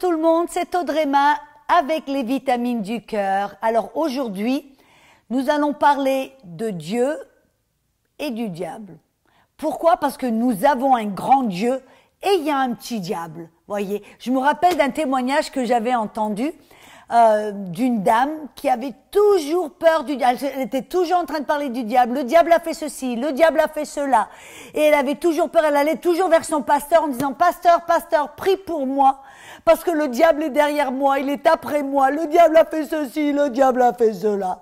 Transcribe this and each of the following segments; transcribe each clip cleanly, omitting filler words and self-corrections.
tout le monde, c'est Audrey-Ma avec les vitamines du cœur. Alors aujourd'hui, nous allons parler de Dieu et du diable. Pourquoi? Parce que nous avons un grand Dieu et il y a un petit diable. Voyez, je me rappelle d'un témoignage que j'avais entendu d'une dame qui avait toujours peur du diable. Elle était toujours en train de parler du diable. Le diable a fait ceci, le diable a fait cela. Et elle avait toujours peur. Elle allait toujours vers son pasteur en disant, pasteur, pasteur, prie pour moi. Parce que le diable est derrière moi, il est après moi. Le diable a fait ceci, le diable a fait cela.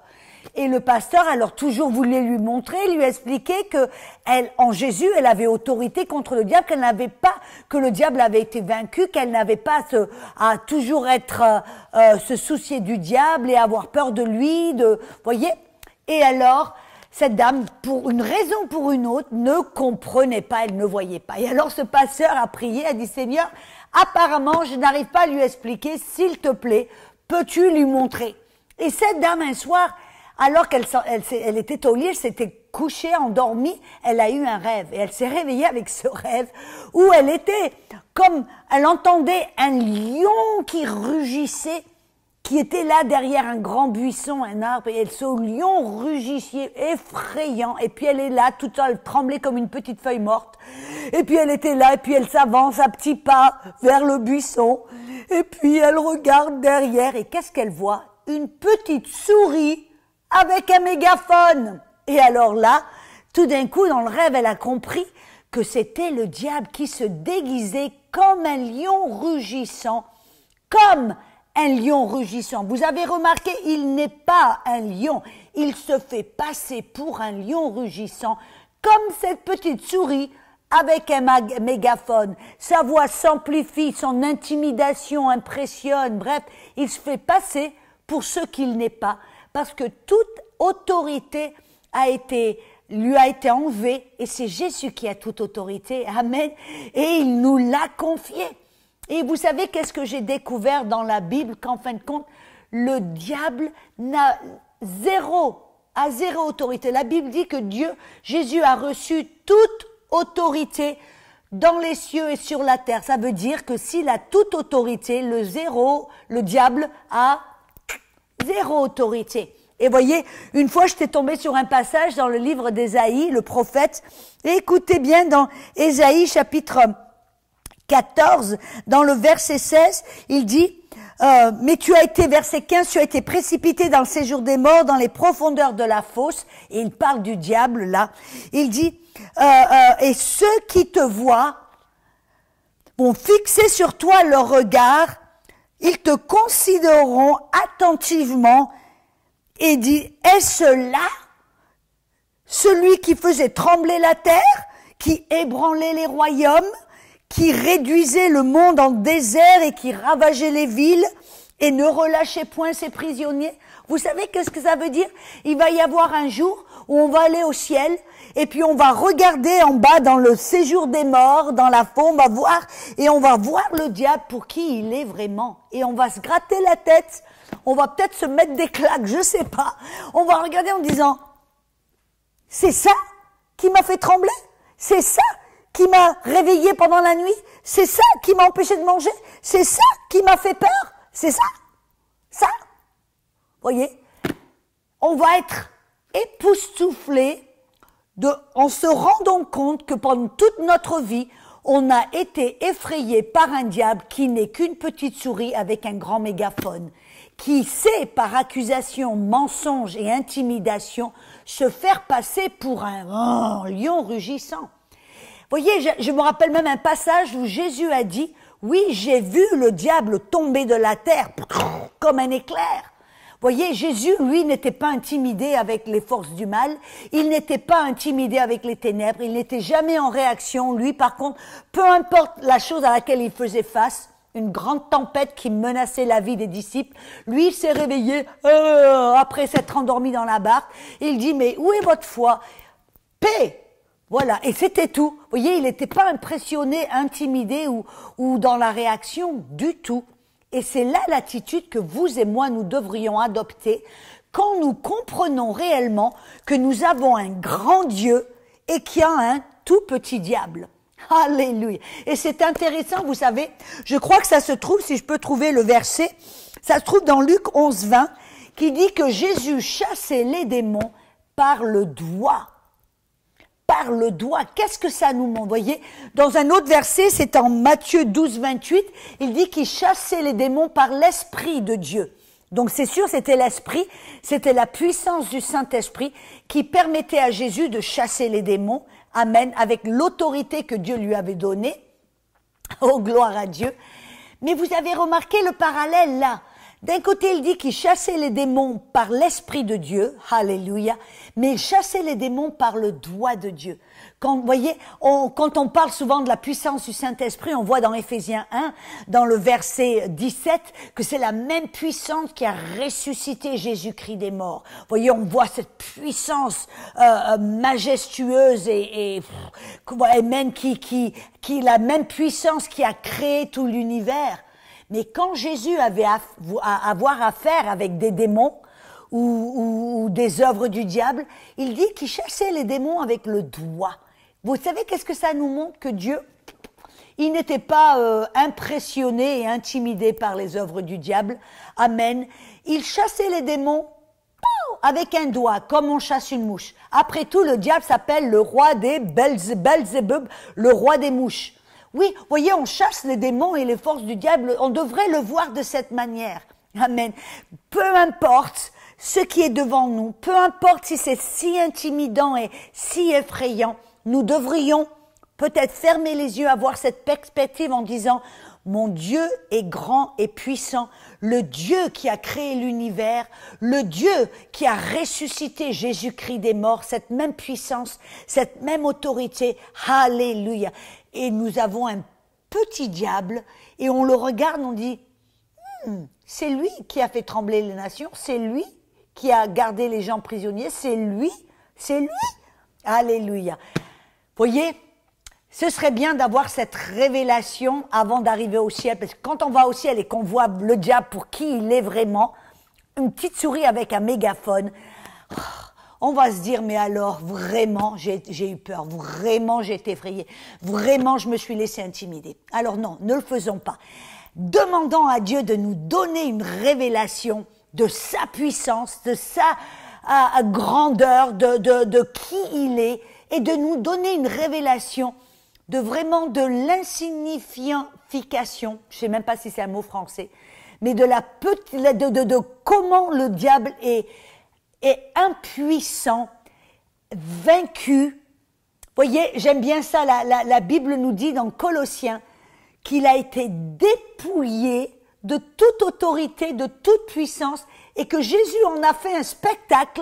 Et le pasteur, alors toujours voulait lui montrer, lui expliquer que elle, en Jésus, elle avait autorité contre le diable, qu'elle n'avait pas, que le diable avait été vaincu, qu'elle n'avait pas à toujours se soucier du diable et avoir peur de lui, voyez. Et alors, cette dame, pour une raison ou pour une autre, ne comprenait pas, elle ne voyait pas. Et alors, ce pasteur a prié, a dit, Seigneur, apparemment, je n'arrive pas à lui expliquer, s'il te plaît, peux-tu lui montrer? Et cette dame, un soir, alors qu'elle était au lit, elle s'était couchée, endormie, elle a eu un rêve. Et elle s'est réveillée avec ce rêve où elle était comme, elle entendait un lion qui rugissait, qui était là derrière un grand buisson, un arbre. Et ce lion rugissait, effrayant. Et puis elle est là, toute seule, elle tremblait comme une petite feuille morte. Et puis elle était là, et puis elle s'avance à petits pas vers le buisson. Et puis elle regarde derrière, et qu'est-ce qu'elle voit? Une petite souris avec un mégaphone. Et alors là, tout d'un coup, dans le rêve, elle a compris que c'était le diable qui se déguisait comme un lion rugissant. Comme un lion rugissant. Vous avez remarqué, il n'est pas un lion. Il se fait passer pour un lion rugissant, comme cette petite souris avec un mégaphone. Sa voix s'amplifie, son intimidation impressionne. Bref, il se fait passer pour ce qu'il n'est pas. Parce que toute autorité lui a été enlevée, et c'est Jésus qui a toute autorité, amen, et il nous l'a confié. Et vous savez qu'est-ce que j'ai découvert dans la Bible, qu'en fin de compte, le diable a zéro autorité. La Bible dit que Jésus a reçu toute autorité dans les cieux et sur la terre. Ça veut dire que s'il a toute autorité, le diable a zéro autorité. Et voyez, une fois, j'étais tombée sur un passage dans le livre d'Ésaïe, le prophète. Et écoutez bien, dans Ésaïe chapitre 14, dans le verset 16, il dit, mais tu as été, verset 15, tu as été précipité dans le séjour des morts, dans les profondeurs de la fosse. Et il parle du diable, là. Il dit, et ceux qui te voient vont fixer sur toi leur regard. Ils te considéreront attentivement et dit, est-ce là celui qui faisait trembler la terre, qui ébranlait les royaumes, qui réduisait le monde en désert et qui ravageait les villes et ne relâchait point ses prisonniers? Vous savez qu'est-ce que ça veut dire? Il va y avoir un jour où on va aller au ciel et puis on va regarder en bas dans le séjour des morts, dans la faune, on va voir, et on va voir le diable pour qui il est vraiment. Et on va se gratter la tête, on va peut-être se mettre des claques, je sais pas. On va regarder en disant, c'est ça qui m'a fait trembler? C'est ça qui m'a réveillé pendant la nuit? C'est ça qui m'a empêché de manger? C'est ça qui m'a fait peur? C'est ça? Ça? Voyez? On va être époustouflé en se rendant compte que pendant toute notre vie, on a été effrayé par un diable qui n'est qu'une petite souris avec un grand mégaphone, qui sait par accusation, mensonge et intimidation se faire passer pour un lion rugissant. Voyez, je me rappelle même un passage où Jésus a dit, oui, j'ai vu le diable tomber de la terre comme un éclair. Voyez, Jésus, lui, n'était pas intimidé avec les forces du mal, il n'était pas intimidé avec les ténèbres, il n'était jamais en réaction. Lui, par contre, peu importe la chose à laquelle il faisait face, une grande tempête qui menaçait la vie des disciples, lui, il s'est réveillé après s'être endormi dans la barque. Il dit, mais où est votre foi? Paix! Voilà, et c'était tout. Vous voyez, il n'était pas impressionné, intimidé ou dans la réaction du tout. Et c'est là l'attitude que vous et moi, nous devrions adopter quand nous comprenons réellement que nous avons un grand Dieu et qu'il y a un tout petit diable. Alléluia. Et c'est intéressant, vous savez, je crois que ça se trouve, si je peux trouver le verset, ça se trouve dans Luc 11, 20, qui dit que Jésus chassait les démons par le doigt. Par le doigt. Qu'est-ce que ça nous montre? Vous voyez, dans un autre verset, c'est en Matthieu 12, 28, il dit qu'il chassait les démons par l'Esprit de Dieu. Donc c'est sûr, c'était l'Esprit, c'était la puissance du Saint-Esprit qui permettait à Jésus de chasser les démons, amen, avec l'autorité que Dieu lui avait donnée. Oh, gloire à Dieu. Mais vous avez remarqué le parallèle là. D'un côté, il dit qu'il chassait les démons par l'Esprit de Dieu, alléluia, mais il chassait les démons par le doigt de Dieu. Quand, vous voyez, quand on parle souvent de la puissance du Saint-Esprit, on voit dans Éphésiens 1, dans le verset 17, que c'est la même puissance qui a ressuscité Jésus-Christ des morts. Vous voyez, on voit cette puissance majestueuse et même qui la même puissance qui a créé tout l'univers. Mais quand Jésus avait à avoir affaire avec des démons ou des œuvres du diable, il dit qu'il chassait les démons avec le doigt. Vous savez qu'est-ce que ça nous montre? Que Dieu, il n'était pas impressionné et intimidé par les œuvres du diable. Amen. Il chassait les démons avec un doigt, comme on chasse une mouche. Après tout, le diable s'appelle le roi des Belzébub, le roi des mouches. Oui, voyez, on chasse les démons et les forces du diable, on devrait le voir de cette manière. Amen. Peu importe ce qui est devant nous, peu importe si c'est si intimidant et si effrayant, nous devrions peut-être fermer les yeux, avoir cette perspective en disant « Mon Dieu est grand et puissant, le Dieu qui a créé l'univers, le Dieu qui a ressuscité Jésus-Christ des morts, cette même puissance, cette même autorité, alléluia. » Et nous avons un petit diable et on le regarde, on dit c'est lui qui a fait trembler les nations, c'est lui qui a gardé les gens prisonniers, c'est lui. Alléluia. Voyez, ce serait bien d'avoir cette révélation avant d'arriver au ciel, parce que quand on va au ciel et qu'on voit le diable pour qui il est vraiment, une petite souris avec un mégaphone, on va se dire, mais alors, vraiment, j'ai eu peur, vraiment, j'ai été effrayée, vraiment, je me suis laissée intimider. Alors non, ne le faisons pas. Demandons à Dieu de nous donner une révélation de sa puissance, de sa grandeur, de qui il est, et de nous donner une révélation de vraiment de l'insignification, je ne sais même pas si c'est un mot français, mais de comment le diable est impuissant, vaincu. Voyez, j'aime bien ça, la Bible nous dit dans Colossiens qu'il a été dépouillé de toute autorité, de toute puissance, et que Jésus en a fait un spectacle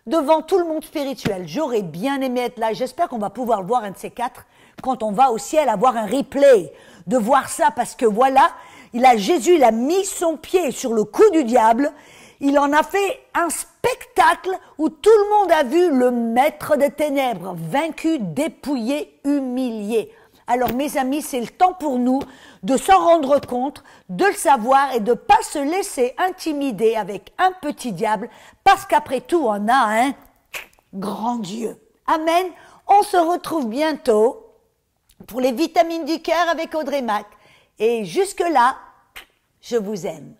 devant tout le monde spirituel. J'aurais bien aimé être là, j'espère qu'on va pouvoir le voir un de ces quatre, quand on va au ciel, avoir un replay, de voir ça, parce que voilà, Jésus, il a mis son pied sur le cou du diable, il en a fait un spectacle où tout le monde a vu le maître des ténèbres, vaincu, dépouillé, humilié. Alors mes amis, c'est le temps pour nous de s'en rendre compte, de le savoir et de ne pas se laisser intimider avec un petit diable, parce qu'après tout, on a un grand Dieu. Amen. On se retrouve bientôt pour les vitamines du cœur avec Audrey Mac. Et jusque-là, je vous aime.